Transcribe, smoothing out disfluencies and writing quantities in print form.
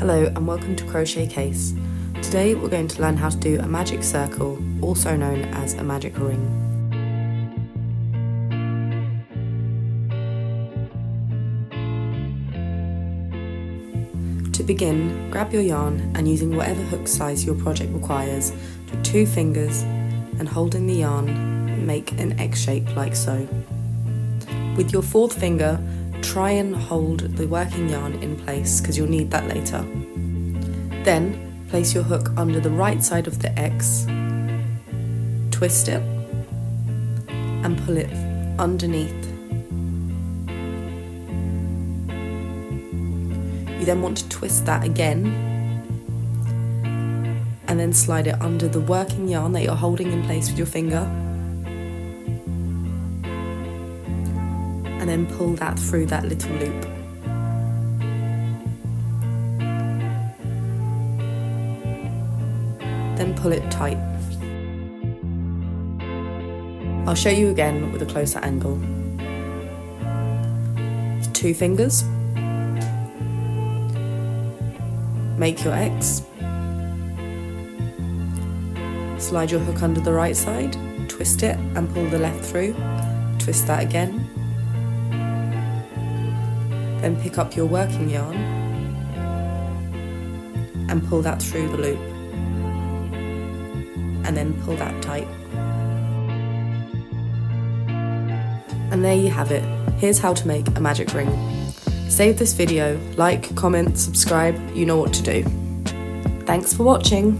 Hello and welcome to Crochet Case. Today we're going to learn how to do a magic circle, also known as a magic ring. To begin, grab your yarn and using whatever hook size your project requires, do 2 fingers and holding the yarn, make an X shape like so. With your 4th finger, try and hold the working yarn in place because you'll need that later. Then place your hook under the right side of the X, twist it and pull it underneath. You then want to twist that again and then slide it under the working yarn that you're holding in place with your finger. And then pull that through that little loop. Then pull it tight. I'll show you again with a closer angle. 2 fingers. Make your X. Slide your hook under the right side, twist it and pull the left through. Twist that again. Then pick up your working yarn and pull that through the loop, and then pull that tight. And there you have it. Here's how to make a magic ring. Save this video, like, comment, subscribe, you know what to do. Thanks for watching.